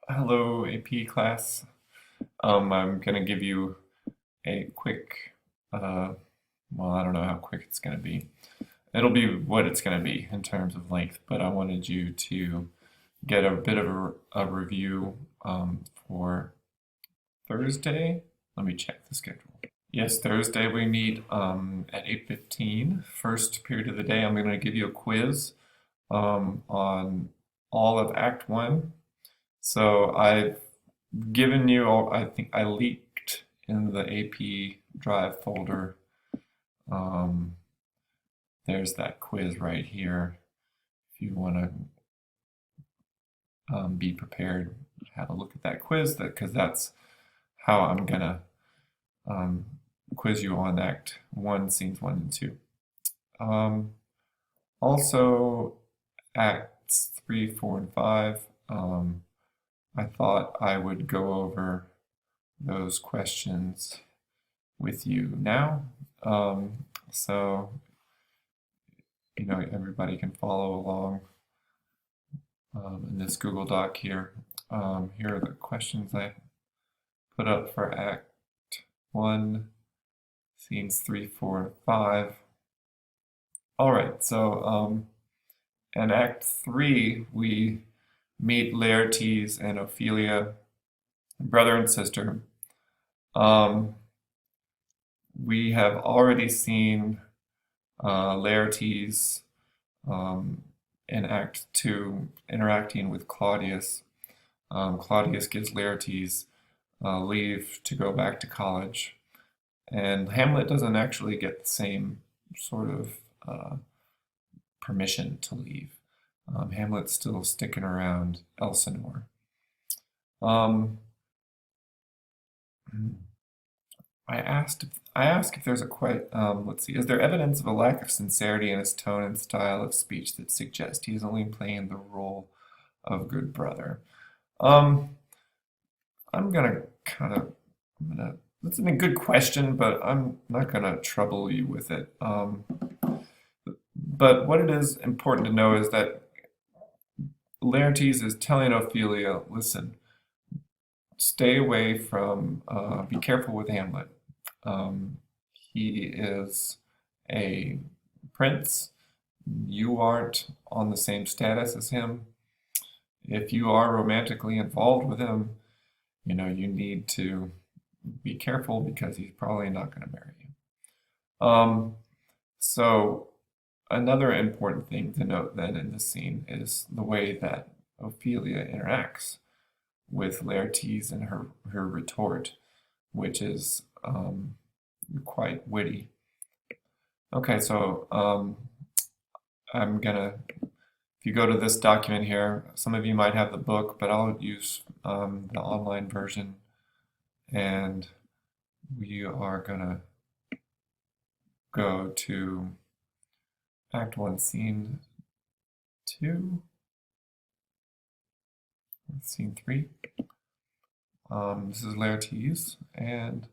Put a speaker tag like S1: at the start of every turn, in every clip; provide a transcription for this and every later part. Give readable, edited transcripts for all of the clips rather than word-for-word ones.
S1: Hello, AP class. I'm gonna give you a quick, well, I don't know how quick it's gonna be. It'll be what it's gonna be in terms of length, but I wanted you to get a bit of a review for Thursday. Let me check the schedule. Yes, Thursday we meet at 8:15. First period of the day, I'm gonna give you a quiz on all of Act 1. So I've given you all, I think I leaked in the AP Drive folder. Um, there's that quiz right here. If you want to be prepared, have a look at that quiz, because that's how I'm gonna um, quiz you on Act 1, Scenes 1 and 2. Um, also, Acts 3, 4, and 5. I thought I would go over those questions with you now. So, everybody can follow along in this Google Doc here. Here are the questions I put up for Act 1, Scenes 3, 4, and 5. All right, so in Act 3, we meet Laertes and Ophelia, brother and sister. We have already seen Laertes in Act 2 interacting with Claudius. Claudius gives Laertes leave to go back to college, and Hamlet doesn't actually get the same sort of permission to leave. Hamlet's still sticking around Elsinore. I asked if there's let's see, is there evidence of a lack of sincerity in his tone and style of speech that suggests he is only playing the role of good brother? Um, I'm gonna that's a good question, but I'm not gonna trouble you with it. But what it is important to know is that Laertes is telling Ophelia, listen, stay away from, be careful with Hamlet. He is a prince. You aren't on the same status as him. If you are romantically involved with him, you need to be careful because he's probably not going to marry you. So another important thing to note then in this scene is the way that Ophelia interacts with Laertes and her retort, which is quite witty. Okay, so if you go to this document here, some of you might have the book, but I'll use the online version, and we are gonna go to Act 1, Scene 2, Scene 3. This is Laertes and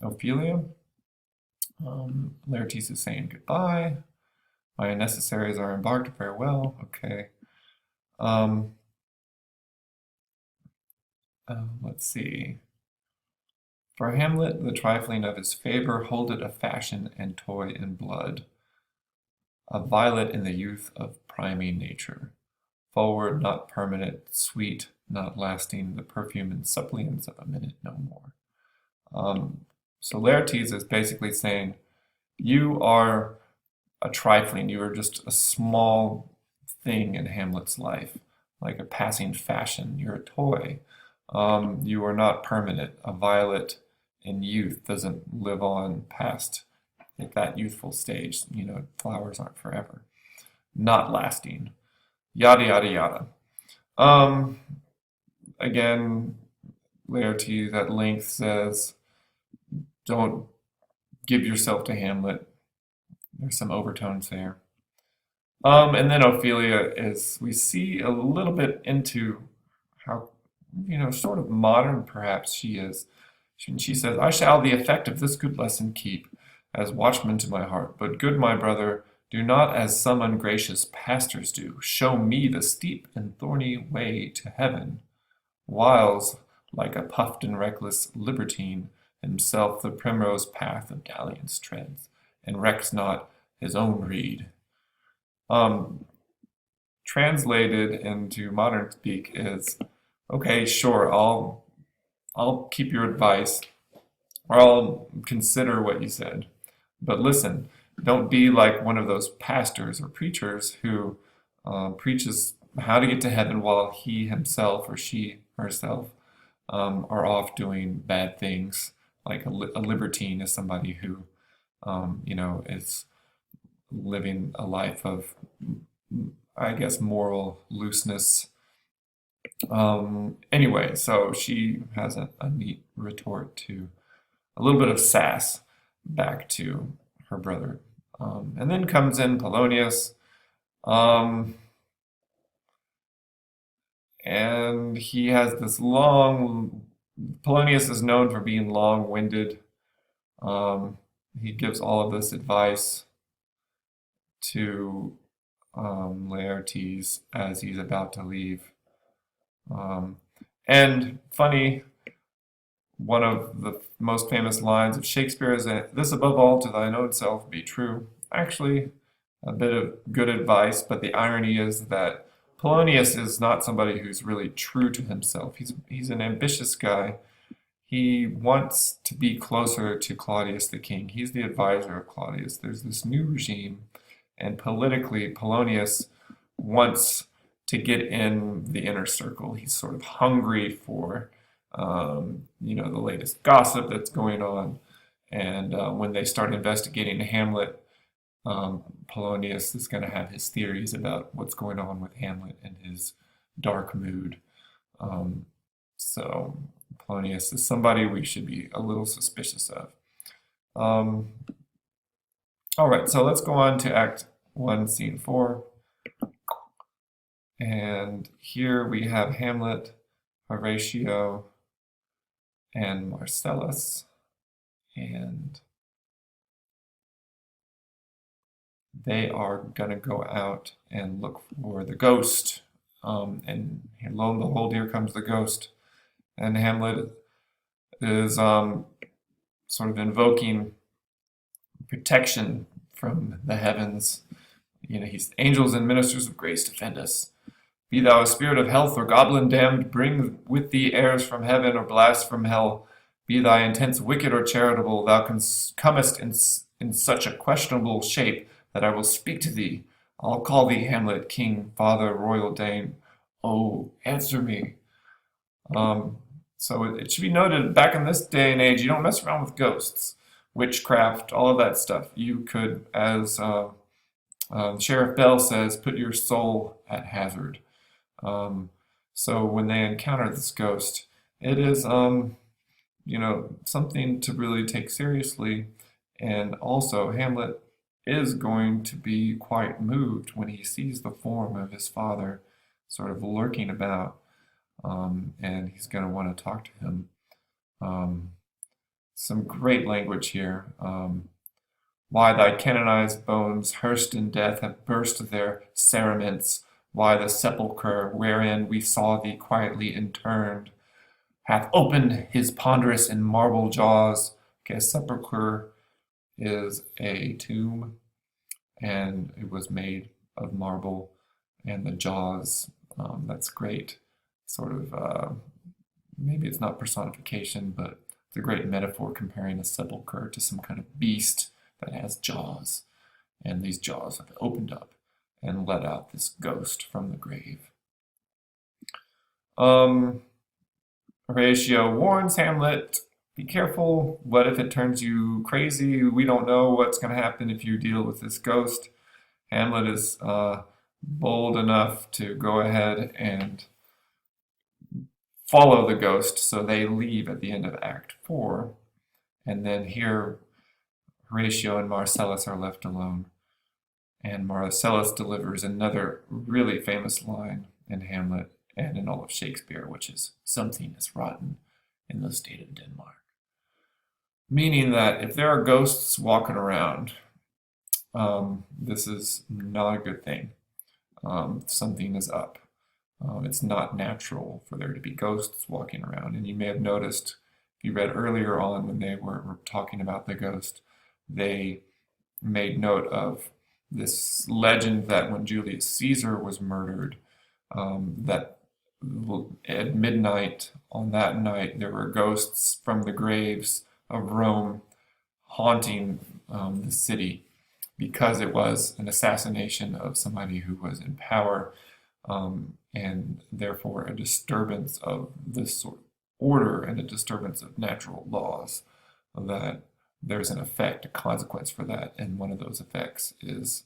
S1: Ophelia. Laertes is saying goodbye. My necessaries are embarked. Farewell. Okay. Let's see. For Hamlet, the trifling of his favor holdeth a fashion and toy in blood, a violet in the youth of priming nature, forward not permanent, sweet not lasting, the perfume and suppliance of a minute no more. So Laertes is basically saying, you are a trifling, you are just a small thing in Hamlet's life, like a passing fashion, you're a toy. You are not permanent. A violet in youth doesn't live on past that youthful stage. Flowers aren't forever. Not lasting. Yada, yada, yada. Again, Laertes at length says, don't give yourself to Hamlet. There's some overtones there. And then Ophelia we see a little bit into how, sort of modern perhaps she is. She says, I shall the effect of this good lesson keep, as watchman to my heart. But good my brother, Do not as some ungracious pastors do, show me the steep and thorny way to heaven, whiles, like a puffed and reckless libertine, himself the primrose path of dalliance treads, and recks not his own reed. Um, Translated into modern speak is, okay, sure, I'll keep your advice, or I'll consider what you said. But listen, don't be like one of those pastors or preachers who preaches how to get to heaven while he himself or she herself are off doing bad things. Like a libertine is somebody who, is living a life of, I guess, moral looseness. Anyway, so she has a neat retort to a little bit of sass back to her brother. And then comes in Polonius, um, and he has this long. Polonius is known for being long-winded. Um, he gives all of this advice to Laertes as he's about to leave. And funny, one of the most famous lines of Shakespeare is that this above all to thine own self be true. Actually, a bit of good advice, but the irony is that Polonius is not somebody who's really true to himself. He's an ambitious guy. He wants to be closer to Claudius the king. He's the advisor of Claudius. There's this new regime, and politically, Polonius wants to get in the inner circle. He's sort of hungry for, the latest gossip that's going on. And when they start investigating Hamlet, Polonius is going to have his theories about what's going on with Hamlet and his dark mood. So Polonius is somebody we should be a little suspicious of. All right, so let's go on to Act 1, Scene 4. And here we have Hamlet, Horatio, and Marcellus. And they are going to go out and look for the ghost. And lo and behold, here comes the ghost. And Hamlet is sort of invoking protection from the heavens. He's angels and ministers of grace defend us. Be thou a spirit of health or goblin damned, bring with thee airs from heaven or blast from hell. Be thy intents wicked or charitable, thou comest in such a questionable shape that I will speak to thee. I'll call thee Hamlet, king, father, royal dame. Oh, answer me. So it should be noted, back in this day and age, you don't mess around with ghosts, witchcraft, all of that stuff. You could, as Sheriff Bell says, put your soul at hazard. So when they encounter this ghost, it is, something to really take seriously. And also, Hamlet is going to be quite moved when he sees the form of his father sort of lurking about, and he's going to want to talk to him. Some great language here. Why thy canonized bones, hearsed in death, have burst their cerements, why the sepulchre wherein we saw thee quietly interned hath opened his ponderous and marble jaws. Okay, a sepulchre is a tomb, and it was made of marble, and the jaws, that's great. Sort of, maybe it's not personification, but it's a great metaphor comparing a sepulchre to some kind of beast that has jaws, and these jaws have opened up and let out this ghost from the grave. Horatio warns Hamlet, be careful, what if it turns you crazy? We don't know what's going to happen if you deal with this ghost. Hamlet is bold enough to go ahead and follow the ghost, so they leave at the end of Act 4, and then here Horatio and Marcellus are left alone. And Marcellus delivers another really famous line in Hamlet and in all of Shakespeare, which is, something is rotten in the state of Denmark. Meaning that if there are ghosts walking around, this is not a good thing. Something is up. It's not natural for there to be ghosts walking around. And you may have noticed, if you read earlier on when they were talking about the ghost, they made note of this legend that when Julius Caesar was murdered, that at midnight on that night there were ghosts from the graves of Rome haunting the city because it was an assassination of somebody who was in power, and therefore a disturbance of this sort of order and a disturbance of natural laws, that there's an effect, a consequence for that, and one of those effects is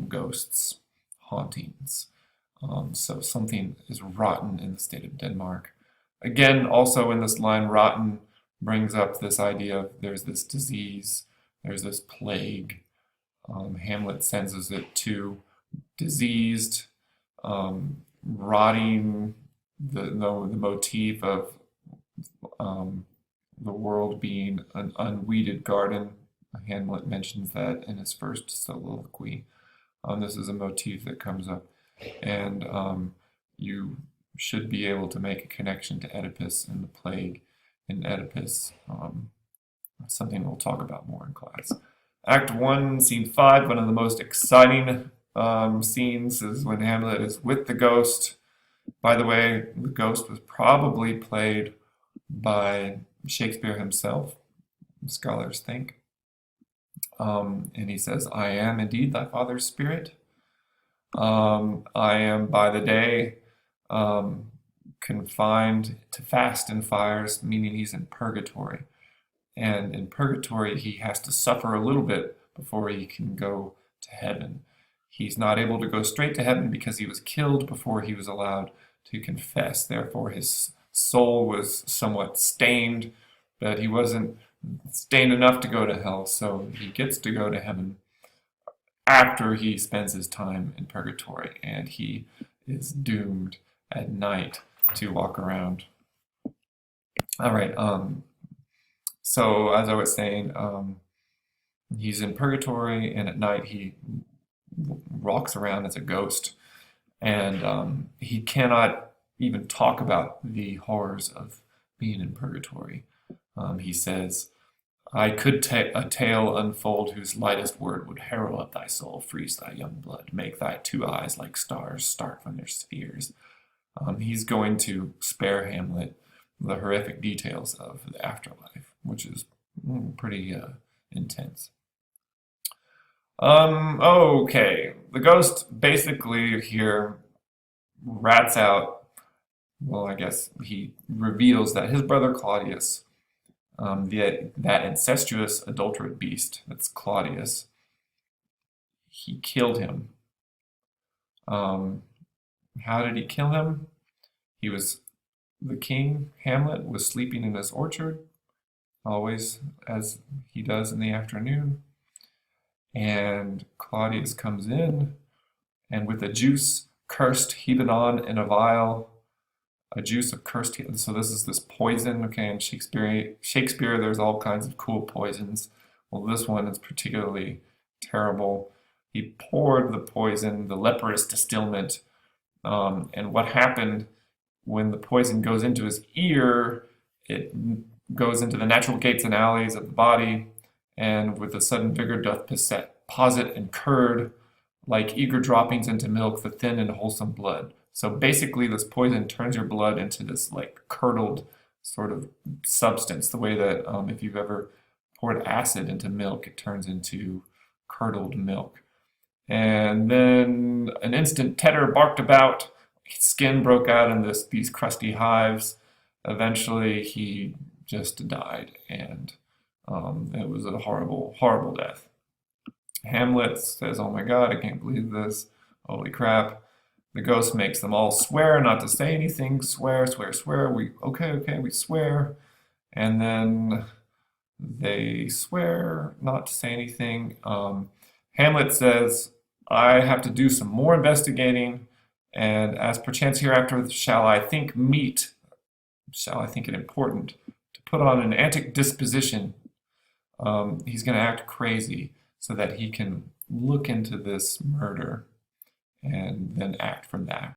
S1: ghosts, hauntings. So something is rotten in the state of Denmark. Again, also in this line, rotten brings up this idea of there's this disease, there's this plague. Hamlet senses it to diseased, rotting, the motif of the world being an unweeded garden. Hamlet mentions that in his first soliloquy. This is a motif that comes up, and you should be able to make a connection to Oedipus and the plague in Oedipus, something we'll talk about more in class. Act 1, Scene 5, one of the most exciting scenes is when Hamlet is with the ghost. By the way, the ghost was probably played by Shakespeare himself, scholars think. And he says, I am indeed thy father's spirit. I am by the day confined to fast and fires, meaning he's in purgatory. And in purgatory, he has to suffer a little bit before he can go to heaven. He's not able to go straight to heaven because he was killed before he was allowed to confess. Therefore, his soul was somewhat stained, but he wasn't stained enough to go to hell, so he gets to go to heaven after he spends his time in purgatory, and he is doomed at night to walk around. All right, so as I was saying, he's in purgatory, and at night he walks around as a ghost, and he cannot even talk about the horrors of being in purgatory. He says, I could a tale unfold whose lightest word would harrow up thy soul, freeze thy young blood, make thy two eyes like stars start from their spheres. He's going to spare Hamlet the horrific details of the afterlife, which is pretty intense. Okay, the ghost basically here rats out, well, I guess he reveals that his brother Claudius, that incestuous adulterate beast, that's Claudius, he killed him. How did he kill him? The king, Hamlet, was sleeping in his orchard, always as he does in the afternoon. And Claudius comes in, and with a juice cursed, heap it on in a vial, a juice of cursed, so this is this poison, okay, in Shakespeare there's all kinds of cool poisons. Well, this one is particularly terrible. He poured the poison, the leprous distilment, and what happened when the poison goes into his ear, it goes into the natural gates and alleys of the body, and with a sudden vigor doth posset and curd, like eager droppings into milk, the thin and wholesome blood. So basically this poison turns your blood into this like curdled sort of substance, the way that if you've ever poured acid into milk, it turns into curdled milk. And then an instant tetter barked about, skin broke out in these crusty hives. Eventually he just died, and it was a horrible, horrible death. Hamlet says, oh my God, I can't believe this. Holy crap. The ghost makes them all swear not to say anything. Swear, swear, swear. Okay, we swear. And then they swear not to say anything. Hamlet says, I have to do some more investigating, and as perchance hereafter shall I think it important, to put on an antic disposition. He's going to act crazy. so that he can look into this murder and then act from that.